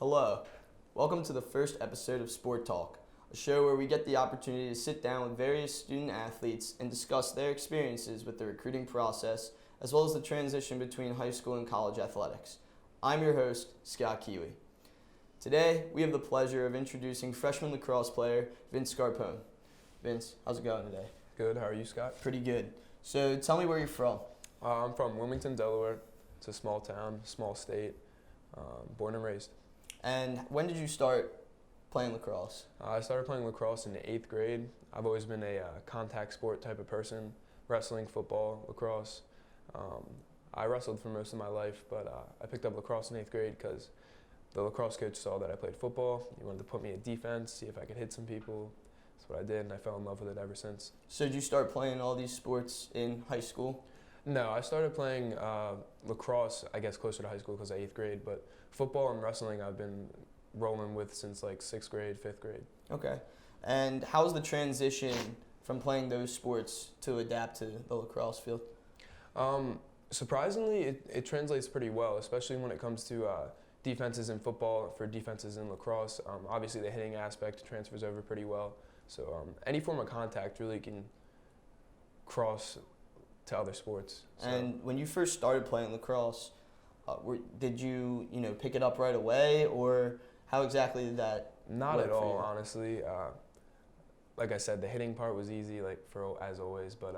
Hello, welcome to the first episode of Sport Talk, a show where we get the opportunity to sit down with various student athletes and discuss their experiences with the recruiting process, as well as the transition between high school and college athletics. I'm your host, Scott Kiewe. Today, we have the pleasure of introducing freshman lacrosse player Vince Scarpone. Vince, how's it going today? Good, how are you, Scott? Pretty good. So tell me where you're from. I'm from Wilmington, Delaware. It's a small town, small state, born and raised. And when did you start playing lacrosse? I started playing lacrosse in the 8th grade. I've always been a contact sport type of person, wrestling, football, lacrosse. I wrestled for most of my life, but I picked up lacrosse in 8th grade because the lacrosse coach saw that I played football. He wanted to put me at defense, see if I could hit some people. That's what I did, and I fell in love with it ever since. So did you start playing all these sports in high school? No, I started playing lacrosse, I guess, closer to high school because of 8th grade, but football and wrestling I've been rolling with since like 6th grade, 5th grade. Okay. And how's the transition from playing those sports to adapt to the lacrosse field? Surprisingly, it translates pretty well, especially when it comes to defenses in football for defenses in lacrosse. Obviously, the hitting aspect transfers over pretty well. So any form of contact really can cross to other sports. So. And when you first started playing lacrosse, did you pick it up right away, or how exactly did that Not work at for all, you? honestly. Like I said, the hitting part was easy, as always, but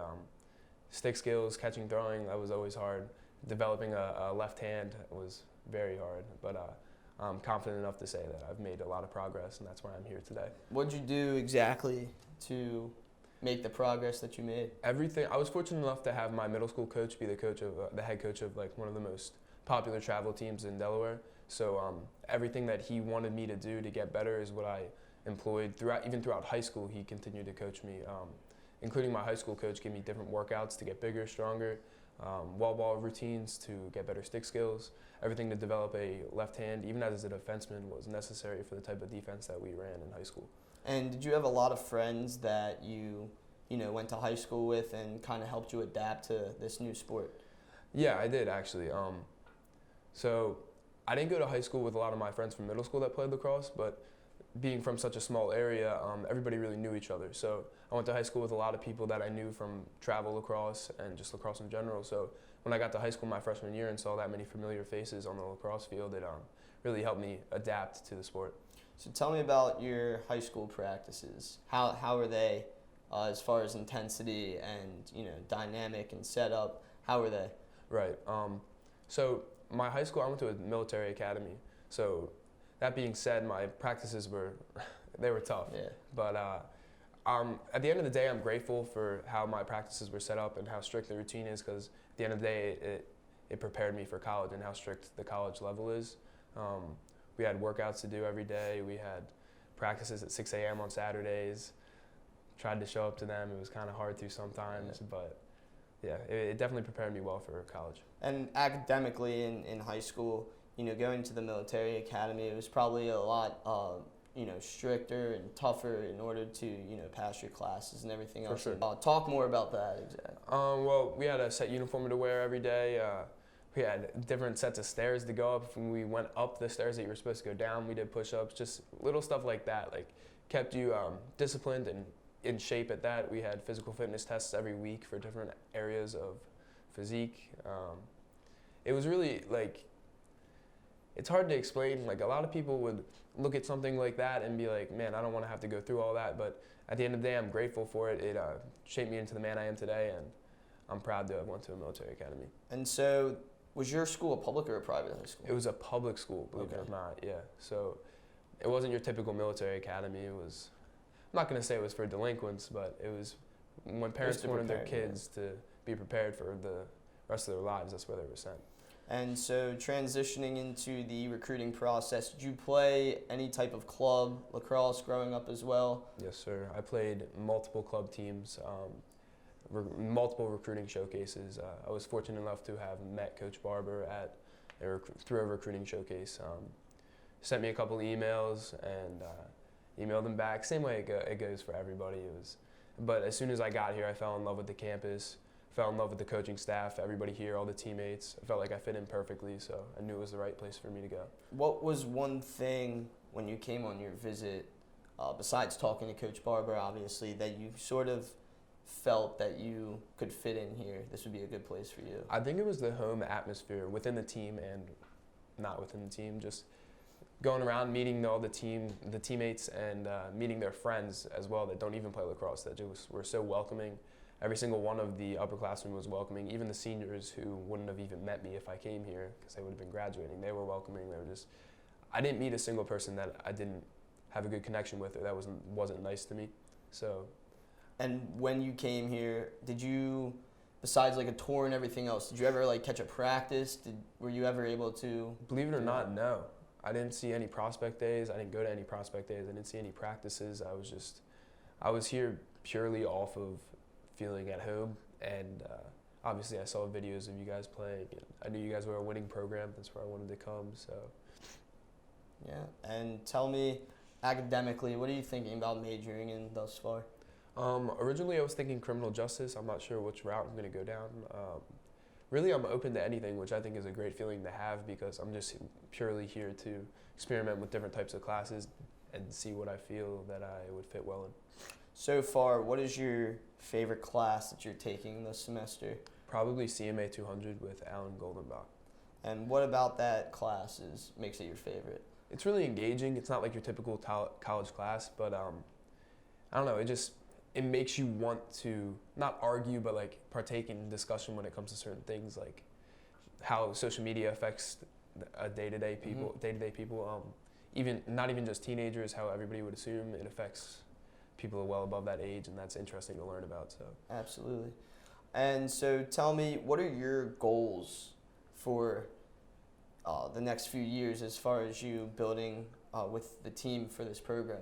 stick skills, catching, throwing, that was always hard. Developing a left hand was very hard, but I'm confident enough to say that I've made a lot of progress, and that's why I'm here today. What did you do exactly to make the progress that you made? Everything. I was fortunate enough to have my middle school coach be the head coach of like one of the most popular travel teams in Delaware. So everything that he wanted me to do to get better is what I employed throughout high school. He continued to coach me, including my high school coach gave me different workouts to get bigger, stronger, wall ball routines to get better stick skills. Everything to develop a left hand, even as a defenseman, was necessary for the type of defense that we ran in high school. And did you have a lot of friends that you went to high school with and kind of helped you adapt to this new sport? Yeah, I did actually. So I didn't go to high school with a lot of my friends from middle school that played lacrosse, but being from such a small area, everybody really knew each other. So I went to high school with a lot of people that I knew from travel lacrosse and just lacrosse in general. So when I got to high school my freshman year and saw that many familiar faces on the lacrosse field, it really helped me adapt to the sport. So tell me about your high school practices. How are they as far as intensity and dynamic and setup? How are they? Right. So my high school, I went to a military academy. So that being said, my practices were tough. Yeah. But at the end of the day, I'm grateful for how my practices were set up and how strict the routine is, because at the end of the day, it prepared me for college and how strict the college level is. We had workouts to do every day. We had practices at 6 a.m. on Saturdays. Tried to show up to them. It was kind of hard to sometimes, but yeah, it definitely prepared me well for college. And academically in high school, going to the military academy, it was probably a lot stricter and tougher in order to pass your classes and everything else. For sure. Talk more about that exactly. Well, we had a set uniform to wear every day. We had different sets of stairs to go up. When we went up the stairs that you were supposed to go down, we did push-ups, just little stuff like that, like kept you disciplined and in shape at that. We had physical fitness tests every week for different areas of physique. It was really it's hard to explain. Like, a lot of people would look at something like that and be like, man, I don't want to have to go through all that. But at the end of the day, I'm grateful for it. It shaped me into the man I am today, and I'm proud to have went to a military academy. And so, was your school a public or a private high school? It was a public school, believe it or not, yeah. So it wasn't your typical military academy. It was, I'm not going to say it was for delinquents, but it was when parents wanted their kids to be prepared for the rest of their lives, that's where they were sent. And so transitioning into the recruiting process, did you play any type of club lacrosse growing up as well? Yes, sir. I played multiple club teams, multiple recruiting showcases. I was fortunate enough to have met Coach Barber through a recruiting showcase. Sent me a couple emails and emailed them back. Same way it goes for everybody. But as soon as I got here, I fell in love with the campus, fell in love with the coaching staff, everybody here, all the teammates. I felt like I fit in perfectly, so I knew it was the right place for me to go. What was one thing when you came on your visit, besides talking to Coach Barber, obviously, that you sort of felt that you could fit in here? This would be a good place for you. I think it was the home atmosphere within the team and not within the team. Just going around, meeting all the teammates, and meeting their friends as well that don't even play lacrosse. That just were so welcoming. Every single one of the upperclassmen was welcoming. Even the seniors who wouldn't have even met me if I came here because they would have been graduating, they were welcoming. They were just. I didn't meet a single person that I didn't have a good connection with or that wasn't nice to me. So. And when you came here, did you, besides like a tour and everything else, did you ever like catch a practice? Were you ever able to? Believe it or not, no. I didn't see any prospect days. I didn't go to any prospect days. I didn't see any practices. I was here purely off of feeling at home. And obviously I saw videos of you guys playing. And I knew you guys were a winning program. That's where I wanted to come. So. Yeah. And tell me, academically, what are you thinking about majoring in thus far? Originally I was thinking criminal justice. I'm not sure which route I'm going to go down. Really, I'm open to anything, which I think is a great feeling to have because I'm just purely here to experiment with different types of classes and see what I feel that I would fit well in. So far, what is your favorite class that you're taking this semester? Probably CMA 200 with Alan Goldenbach. And what about that class makes it your favorite? It's really engaging. It's not like your typical college class, but I don't know, it makes you want to not argue, but like partake in discussion when it comes to certain things, like how social media affects day-to-day people. Even not even just teenagers, how everybody would assume it affects people well above that age, and that's interesting to learn about. So absolutely. And so, tell me, what are your goals for the next few years as far as you building with the team for this program?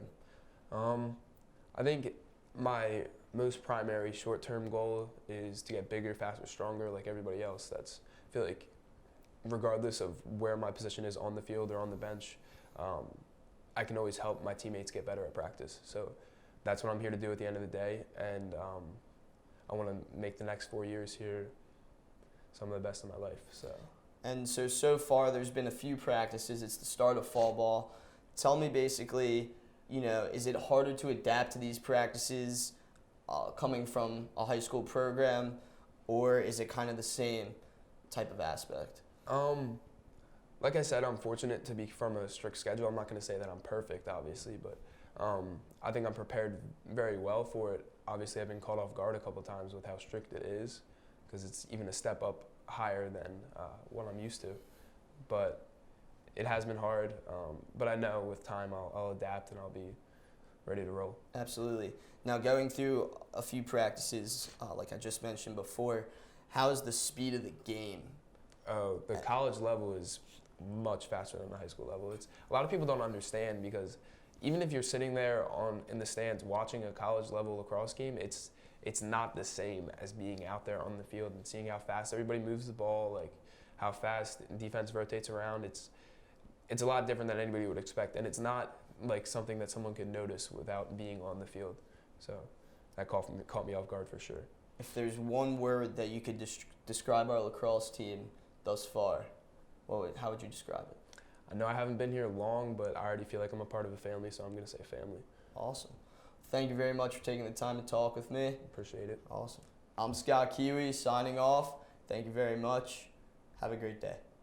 I think my most primary short-term goal is to get bigger, faster, stronger like everybody else. I feel like regardless of where my position is on the field or on the bench, I can always help my teammates get better at practice. So that's what I'm here to do at the end of the day, and I want to make the next 4 years here some of the best of my life. And so far there's been a few practices. It's the start of fall ball. Tell me basically, is it harder to adapt to these practices coming from a high school program, or is it kind of the same type of aspect? Like I said, I'm fortunate to be from a strict schedule. I'm not going to say that I'm perfect, obviously, but I think I'm prepared very well for it. Obviously, I've been caught off guard a couple of times with how strict it is, because it's even a step up higher than what I'm used to. But it has been hard, but I know with time I'll adapt and I'll be ready to roll. Absolutely. Now, going through a few practices, like I just mentioned before, how is the speed of the game? Oh, the college level is much faster than the high school level. A lot of people don't understand, because even if you're sitting there in the stands watching a college level lacrosse game, it's not the same as being out there on the field and seeing how fast everybody moves the ball, like how fast defense rotates around. It's a lot different than anybody would expect, and it's not like something that someone could notice without being on the field. So that caught me off guard for sure. If there's one word that you could describe our lacrosse team thus far, how would you describe it? I know I haven't been here long, but I already feel like I'm a part of a family, so I'm going to say family. Awesome. Thank you very much for taking the time to talk with me. Appreciate it. Awesome. I'm Scott Kiewe signing off. Thank you very much. Have a great day.